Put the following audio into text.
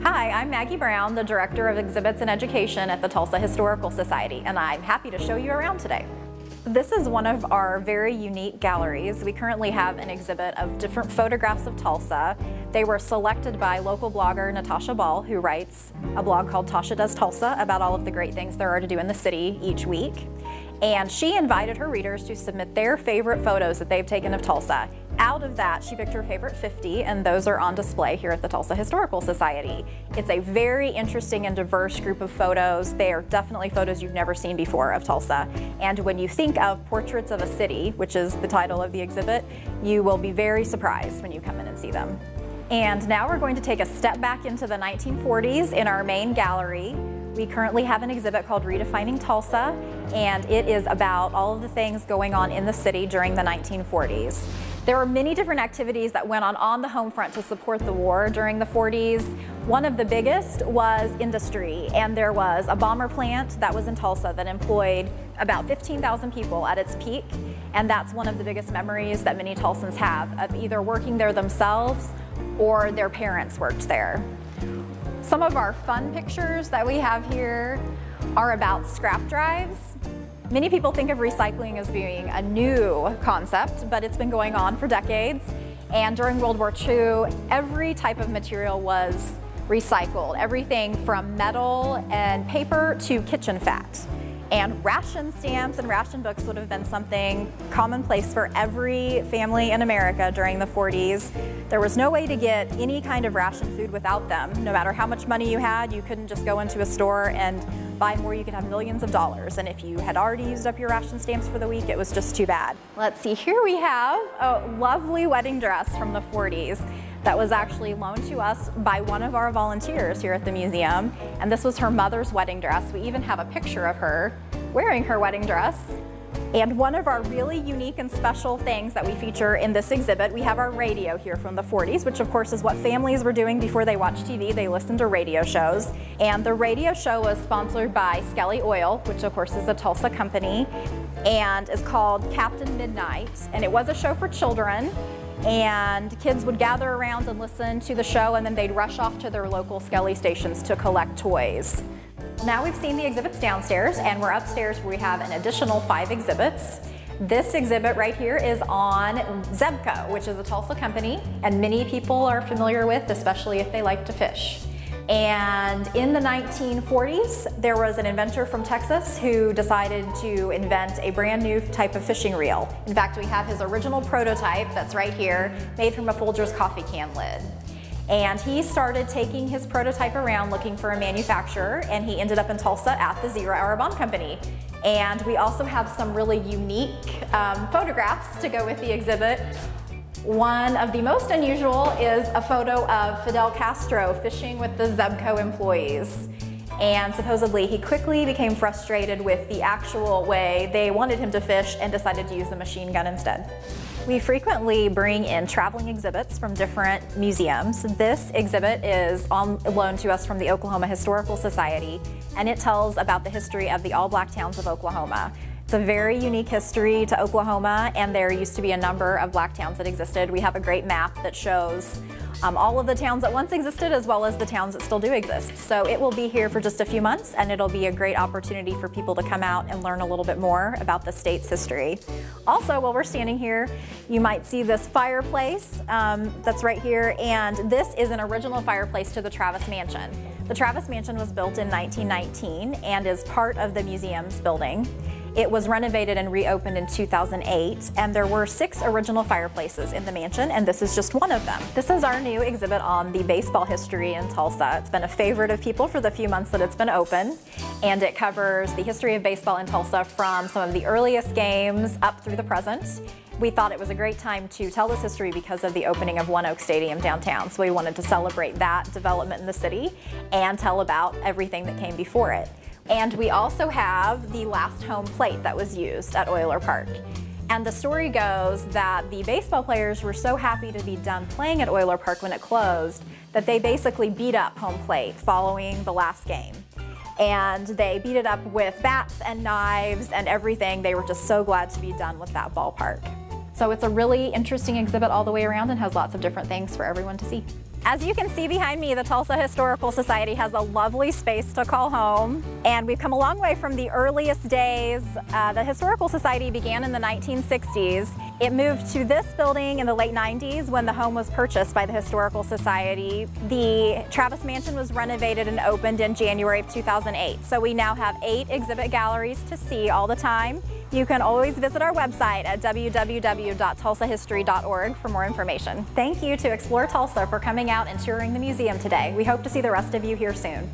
Hi, I'm Maggie Brown, the Director of Exhibits and Education at the Tulsa Historical Society, and I'm happy to show you around today. This is one of our very unique galleries. We currently have an exhibit of different photographs of Tulsa. They were selected by local blogger Natasha Ball, who writes a blog called Tasha Does Tulsa about all of the great things there are to do in the city each week. And she invited her readers to submit their favorite photos that they've taken of Tulsa. Out of that, she picked her favorite 50, and those are on display here at the Tulsa Historical Society. It's a very interesting and diverse group of photos. They are definitely photos you've never seen before of Tulsa. And when you think of Portraits of a City, which is the title of the exhibit, you will be very surprised when you come in and see them. And now we're going to take a step back into the 1940s in our main gallery. We currently have an exhibit called Redefining Tulsa, and it is about all of the things going on in the city during the 1940s. There were many different activities that went on the home front to support the war during the 40s. One of the biggest was industry, and there was a bomber plant that was in Tulsa that employed about 15,000 people at its peak, and that's one of the biggest memories that many Tulsans have of either working there themselves or their parents worked there. Some of our fun pictures that we have here are about scrap drives. Many people think of recycling as being a new concept, but it's been going on for decades. And during World War II, every type of material was recycled. Everything from metal and paper to kitchen fat. And ration stamps and ration books would have been something commonplace for every family in America during the 40s. There was no way to get any kind of ration food without them. No matter how much money you had, you couldn't just go into a store and buy more. You could have millions of dollars. And if you had already used up your ration stamps for the week, it was just too bad. Let's see, here we have a lovely wedding dress from the 40s that was actually loaned to us by one of our volunteers here at the museum. And this was her mother's wedding dress. We even have a picture of her wearing her wedding dress. And one of our really unique and special things that we feature in this exhibit, we have our radio here from the 40s, which of course is what families were doing before they watched TV. They listened to radio shows. And the radio show was sponsored by Skelly Oil, which of course is a Tulsa company, and is called Captain Midnight. And it was a show for children. And kids would gather around and listen to the show, and then they'd rush off to their local Skelly stations to collect toys. Now we've seen the exhibits downstairs, and we're upstairs where we have an additional 5 exhibits. This exhibit right here is on Zemke, which is a Tulsa company, and many people are familiar with, especially if they like to fish. And in the 1940s, there was an inventor from Texas who decided to invent a brand new type of fishing reel. In fact, we have his original prototype that's right here, made from a Folgers coffee can lid. And he started taking his prototype around looking for a manufacturer, and he ended up in Tulsa at the Zero Hour Bomb Company. And we also have some really unique photographs to go with the exhibit. One of the most unusual is a photo of Fidel Castro fishing with the Zemke employees. And supposedly he quickly became frustrated with the actual way they wanted him to fish and decided to use the machine gun instead. We frequently bring in traveling exhibits from different museums. This exhibit is on loan to us from the Oklahoma Historical Society, and it tells about the history of the all-black towns of Oklahoma. It's a very unique history to Oklahoma, and there used to be a number of black towns that existed. We have a great map that shows all of the towns that once existed, as well as the towns that still do exist. So it will be here for just a few months, and it'll be a great opportunity for people to come out and learn a little bit more about the state's history. Also, while we're standing here, you might see this fireplace that's right here, and this is an original fireplace to the Travis Mansion. The Travis Mansion was built in 1919 and is part of the museum's building. It was renovated and reopened in 2008, and there were 6 original fireplaces in the mansion, and this is just one of them. This is our new exhibit on the baseball history in Tulsa. It's been a favorite of people for the few months that it's been open, and it covers the history of baseball in Tulsa from some of the earliest games up through the present. We thought it was a great time to tell this history because of the opening of One Oak Stadium downtown, so we wanted to celebrate that development in the city and tell about everything that came before it. And we also have the last home plate that was used at Oiler Park. And the story goes that the baseball players were so happy to be done playing at Oiler Park when it closed that they basically beat up home plate following the last game. And they beat it up with bats and knives and everything. They were just so glad to be done with that ballpark. So it's a really interesting exhibit all the way around and has lots of different things for everyone to see. As you can see behind me, the Tulsa Historical Society has a lovely space to call home, and we've come a long way from the earliest days. The Historical Society began in the 1960s. It moved to this building in the late 90s when the home was purchased by the Historical Society. The Travis Mansion was renovated and opened in January of 2008. So we now have 8 exhibit galleries to see all the time. You can always visit our website at www.tulsahistory.org for more information. Thank you to Explore Tulsa for coming out and touring the museum today. We hope to see the rest of you here soon.